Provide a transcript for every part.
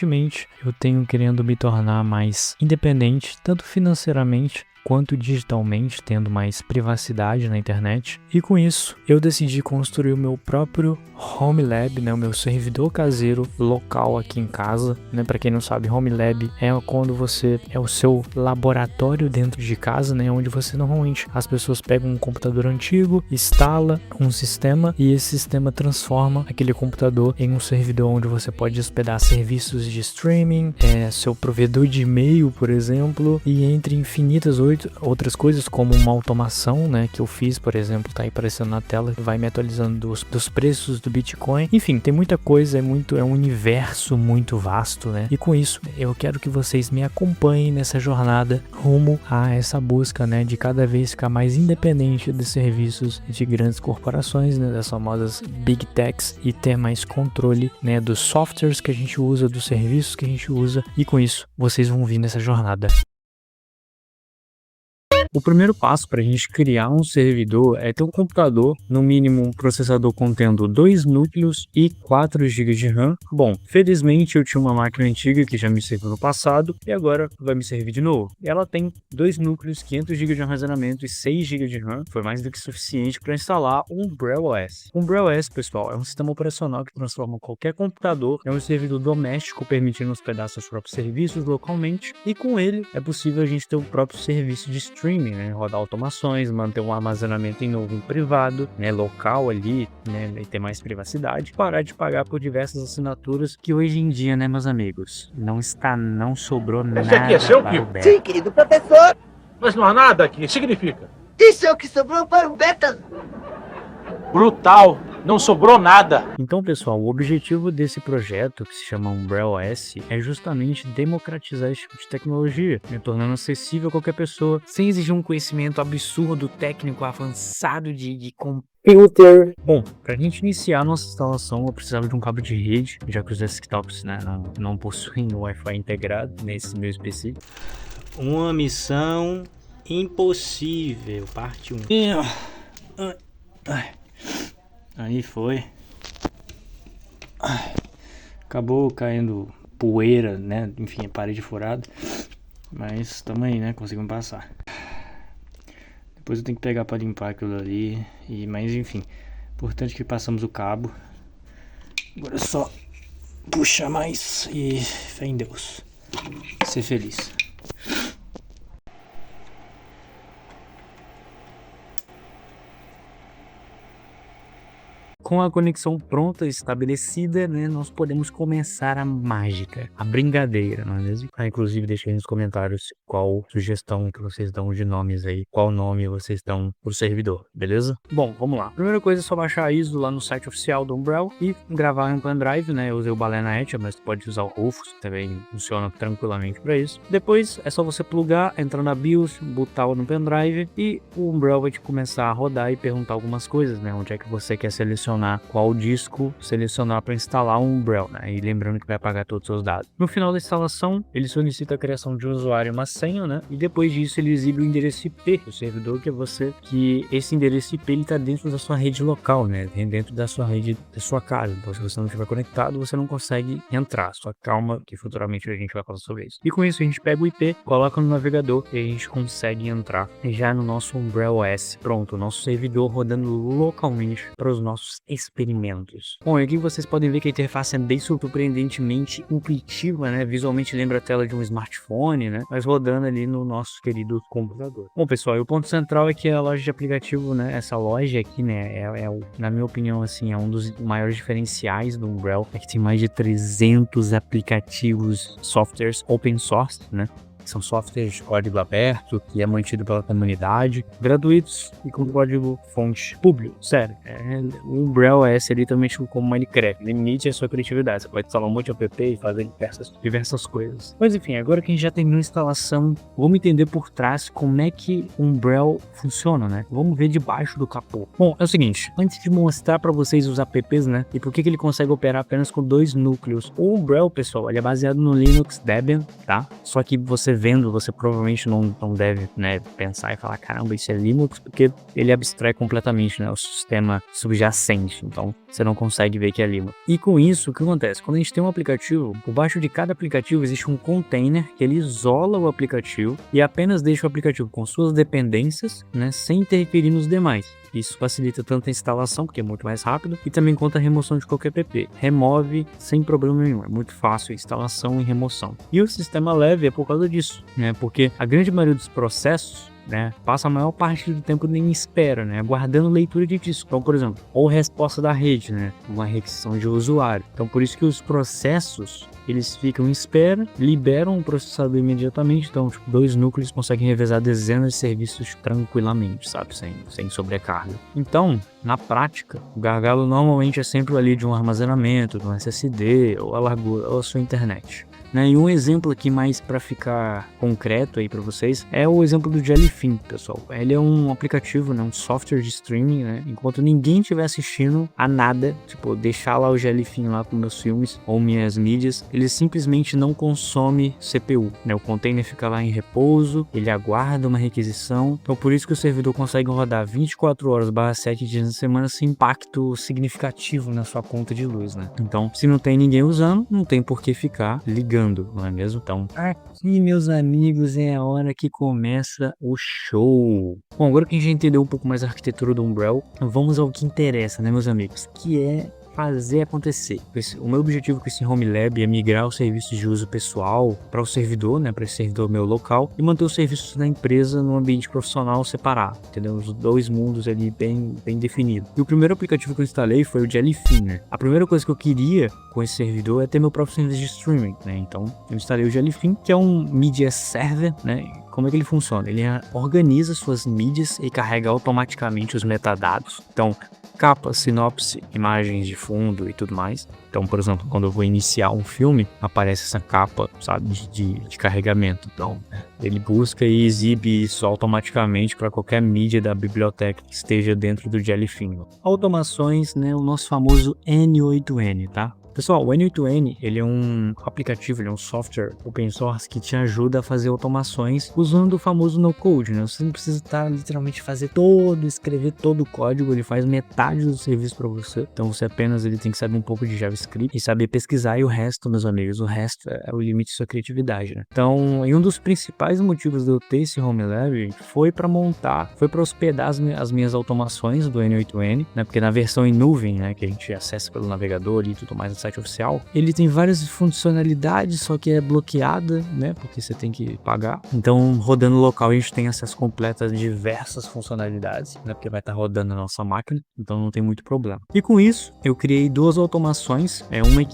Recentemente, eu tenho querendo me tornar mais independente, tanto financeiramente quanto digitalmente, tendo mais privacidade na internet. E com isso, eu decidi construir o meu próprio Home Lab, né, o meu servidor caseiro local aqui em casa, né? Para quem não sabe, Home Lab é quando você é o seu laboratório dentro de casa, né, onde você normalmente as pessoas pegam um computador antigo, instala um sistema e esse sistema transforma aquele computador em um servidor onde você pode hospedar serviços de streaming, seu provedor de e-mail, por exemplo, e entre infinitas outras coisas, como uma automação, né, que eu fiz, por exemplo, tá aí aparecendo na tela, vai me atualizando dos preços do Bitcoin. Enfim, tem muita coisa, é um universo muito vasto, né? E com isso, eu quero que vocês me acompanhem nessa jornada rumo a essa busca, né, de cada vez ficar mais independente dos serviços de grandes corporações, né, das famosas Big Techs, e ter mais controle, né, dos softwares que a gente usa, dos serviços que a gente usa, e com isso, vocês vão vir nessa jornada. O primeiro passo para a gente criar um servidor é ter um computador, no mínimo um processador contendo 2 núcleos e 4 GB de RAM. Bom, felizmente eu tinha uma máquina antiga que já me serviu no passado e agora vai me servir de novo. Ela tem 2 núcleos, 500 GB de armazenamento e 6 GB de RAM. Foi mais do que suficiente para instalar um Umbrel OS. O Umbrel OS, pessoal, é um sistema operacional que transforma qualquer computador em um servidor doméstico, permitindo hospedar seus próprios serviços localmente, e com ele é possível a gente ter o próprio serviço de streaming, né, rodar automações, manter um armazenamento em nuvem privado, né, local ali, né, e ter mais privacidade, parar de pagar por diversas assinaturas que hoje em dia, né, meus amigos, não sobrou nada. Esse aqui é seu, para o Kiko? Beta. Sim, querido professor. Mas não há nada aqui. Significa? Isso é o que sobrou para o Beta. Brutal. Não sobrou nada. Então, pessoal, o objetivo desse projeto, que se chama Umbrel OS, é justamente democratizar esse tipo de tecnologia, né, tornando acessível a qualquer pessoa, sem exigir um conhecimento absurdo, técnico, avançado de computer. Bom, para a gente iniciar a nossa instalação, eu precisava de um cabo de rede, já que os desktops, né, não possuem Wi-Fi integrado nesse meu PC. Uma missão impossível, parte 1. Aí foi. Acabou caindo poeira, né? Enfim, a parede furada. Mas tamo aí, né? Conseguimos passar. Depois eu tenho que pegar pra limpar aquilo ali. Mas enfim, importante que passamos o cabo. Agora é só puxar mais e fé em Deus. Ser feliz. Com a conexão pronta, estabelecida, né, nós podemos começar a mágica, a brincadeira, não é mesmo? Inclusive, deixem aí nos comentários qual sugestão que vocês dão de nomes aí, qual nome vocês dão pro servidor, beleza? Bom, vamos lá. Primeira coisa é só baixar a ISO lá no site oficial do Umbrel e gravar em um pendrive, né? Eu usei o Balena Etcher, mas pode usar o Rufus, também funciona tranquilamente para isso. Depois é só você plugar, entrar na BIOS, botar no pendrive e o Umbrel vai te começar a rodar e perguntar algumas coisas, né? Onde é que você quer selecionar qual disco selecionar para instalar um Umbrel, né? E lembrando que vai apagar todos os seus dados. No final da instalação, ele solicita a criação de um usuário e uma senha, né? E depois disso ele exibe o endereço IP do servidor, que esse endereço IP ele está dentro da sua rede local, né? Dentro da sua rede da sua casa. Então, se você não estiver conectado, você não consegue entrar. Só calma, que futuramente a gente vai falar sobre isso. E com isso a gente pega o IP, coloca no navegador e a gente consegue entrar já no nosso Umbrel OS. Pronto, o nosso servidor rodando localmente para os nossos experimentos. Bom, e aqui vocês podem ver que a interface é bem surpreendentemente intuitiva, né? Visualmente lembra a tela de um smartphone, né? Mas rodando ali no nosso querido computador. Bom, pessoal, e o ponto central é que a loja de aplicativo, né? Essa loja aqui, né? Na minha opinião, assim, é um dos maiores diferenciais do Umbrel. É que tem mais de 300 aplicativos, softwares open source, né? São softwares de código aberto, que é mantido pela comunidade, gratuitos e com código fonte público. Sério, o Umbrel é literalmente como Minecraft. Limite a sua criatividade. Você pode instalar um monte de app e fazer diversas coisas. Mas enfim, agora que a gente já terminou a instalação, vamos entender por trás como é que o Umbrel funciona, né? Vamos ver debaixo do capô. Bom, é o seguinte, antes de mostrar para vocês os apps, né? E por que ele consegue operar apenas com 2 núcleos. O Umbrel, pessoal, ele é baseado no Linux Debian, tá? Só que você vendo, você provavelmente não deve, né, pensar e falar, caramba, isso é Linux, porque ele abstrai completamente, né, o sistema subjacente, então você não consegue ver que é Linux. E com isso, o que acontece? Quando a gente tem um aplicativo, por baixo de cada aplicativo existe um container que ele isola o aplicativo e apenas deixa o aplicativo com suas dependências, né, sem interferir nos demais. Isso facilita tanto a instalação, porque é muito mais rápido, e também conta a remoção de qualquer app. Remove sem problema nenhum, é muito fácil a instalação e remoção. E o sistema leve é por causa disso, né? Porque a grande maioria dos processos, né, passa a maior parte do tempo em espera, né, aguardando leitura de disco. Então, por exemplo, ou resposta da rede, né, uma requisição de usuário. Então, por isso que os processos eles ficam em espera, liberam o processador imediatamente, então tipo, 2 núcleos conseguem revezar dezenas de serviços tranquilamente, sabe, sem sobrecarga. Então, na prática, o gargalo normalmente é sempre ali de um armazenamento, de um SSD, ou a largura, ou a sua internet. E um exemplo aqui mais para ficar concreto aí para vocês é o exemplo do Jellyfin, pessoal. Ele é um aplicativo, né, um software de streaming, né, enquanto ninguém estiver assistindo a nada, tipo, deixar lá o Jellyfin lá com meus filmes ou minhas mídias, ele simplesmente não consome CPU, né, o container fica lá em repouso, ele aguarda uma requisição, então por isso que o servidor consegue rodar 24 horas / 7 dias na semana sem impacto significativo na sua conta de luz, né. Então, se não tem ninguém usando, não tem por que ficar ligando, não é mesmo? Então, aqui, meus amigos, é a hora que começa o show. Bom, agora que a gente já entendeu um pouco mais a arquitetura do Umbrel, vamos ao que interessa, né, meus amigos? Que é fazer acontecer. O meu objetivo com esse Home Lab é migrar os serviços de uso pessoal para o servidor, né, para esse servidor meu local, e manter os serviços da empresa no ambiente profissional separado, entendeu? Os 2 mundos ali bem definidos. E o primeiro aplicativo que eu instalei foi o Jellyfin, né? A primeira coisa que eu queria com esse servidor é ter meu próprio serviço de streaming, né? Então, eu instalei o Jellyfin, que é um media server, né? Como é que ele funciona? Ele organiza suas mídias e carrega automaticamente os metadados. Então, capa, sinopse, imagens de fundo e tudo mais. Então, por exemplo, quando eu vou iniciar um filme, aparece essa capa, sabe, de carregamento. Então, ele busca e exibe isso automaticamente para qualquer mídia da biblioteca que esteja dentro do Jellyfin. Automações, né, o nosso famoso N8N, tá? Pessoal, o N8N, ele é um aplicativo, ele é um software open source que te ajuda a fazer automações usando o famoso no-code, né? Você não precisa literalmente escrever todo o código, ele faz metade do serviço para você. Então você apenas tem que saber um pouco de JavaScript e saber pesquisar, e o resto, meus amigos, o resto é o limite de sua criatividade, né? Então, e um dos principais motivos de eu ter esse Home Lab foi para hospedar as minhas automações do N8N, né? Porque na versão em nuvem, né, que a gente acessa pelo navegador e tudo mais, site oficial, ele tem várias funcionalidades, só que é bloqueada, né, porque você tem que pagar. Então, rodando local, a gente tem acesso completo a diversas funcionalidades, né, porque vai estar rodando na nossa máquina, então não tem muito problema. E com isso, eu criei 2 automações, uma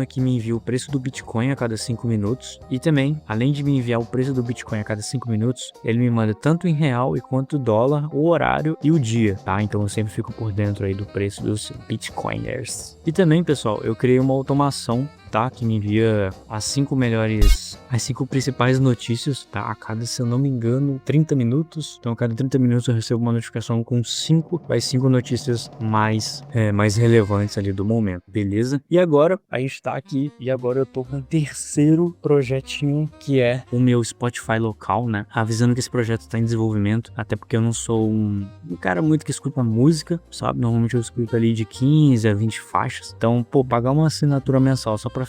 que me envia o preço do Bitcoin a cada 5 minutos, e também, além de me enviar o preço do Bitcoin a cada 5 minutos, ele me manda tanto em real e quanto dólar, o horário e o dia, tá? Então eu sempre fico por dentro aí do preço dos Bitcoiners. E também, pessoal, eu criei uma automação, tá, que me envia as 5 principais notícias, tá, a cada, se eu não me engano, 30 minutos. Então a cada 30 minutos eu recebo uma notificação com 5 notícias mais relevantes ali do momento, beleza? E agora a gente tá aqui, e agora eu tô com o terceiro projetinho, que é o meu Spotify local, né, avisando que esse projeto tá em desenvolvimento, até porque eu não sou um cara muito que escuta música, sabe? Normalmente eu escuto ali de 15 a 20 faixas, então, pagar uma assinatura mensal só pra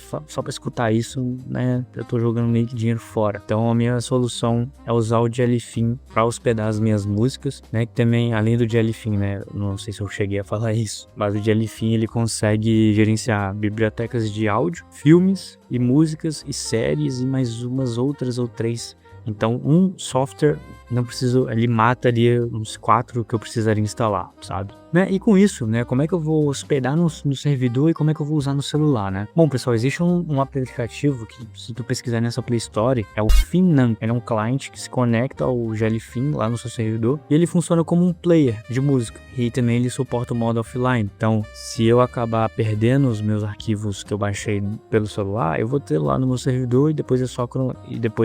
escutar isso, né, eu tô jogando meio que dinheiro fora. Então a minha solução é usar o Jellyfin para hospedar as minhas músicas, né, que também, além do Jellyfin, né, não sei se eu cheguei a falar isso, mas o Jellyfin, ele consegue gerenciar bibliotecas de áudio, filmes e músicas e séries e mais umas outras ou 3. Então, um software, não preciso, ele mata ali uns 4 que eu precisaria instalar, sabe? Né? E com isso, né, como é que eu vou hospedar no servidor e como é que eu vou usar no celular, né? Bom, pessoal, existe um aplicativo que, se tu pesquisar nessa Play Store, é o Finan. Ele é um cliente que se conecta ao Jellyfin lá no seu servidor e ele funciona como um player de música. E também ele suporta o modo offline. Então, se eu acabar perdendo os meus arquivos que eu baixei pelo celular, eu vou ter lá no meu servidor e depois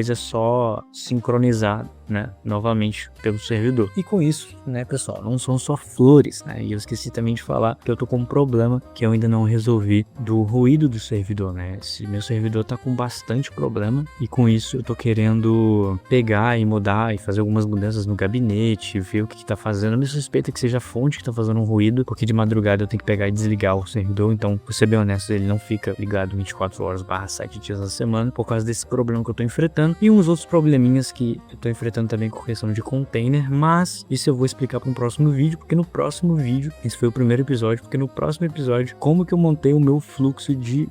é só sincronizar né, novamente pelo servidor. E com isso, né, pessoal, não são só flores, né, e eu esqueci também de falar que eu tô com um problema que eu ainda não resolvi do ruído do servidor, né, esse meu servidor tá com bastante problema e com isso eu tô querendo pegar e mudar e fazer algumas mudanças no gabinete, ver o que tá fazendo. Eu me suspeito que seja a fonte que tá fazendo um ruído, porque de madrugada eu tenho que pegar e desligar o servidor, então, pra ser bem honesto, ele não fica ligado 24 horas / 7 dias na semana, por causa desse problema que eu tô enfrentando, e uns outros probleminhas que eu tô enfrentando também com questão de container, mas isso eu vou explicar para um próximo vídeo, porque no próximo vídeo, esse foi o primeiro episódio, porque no próximo episódio, como que eu montei o meu fluxo de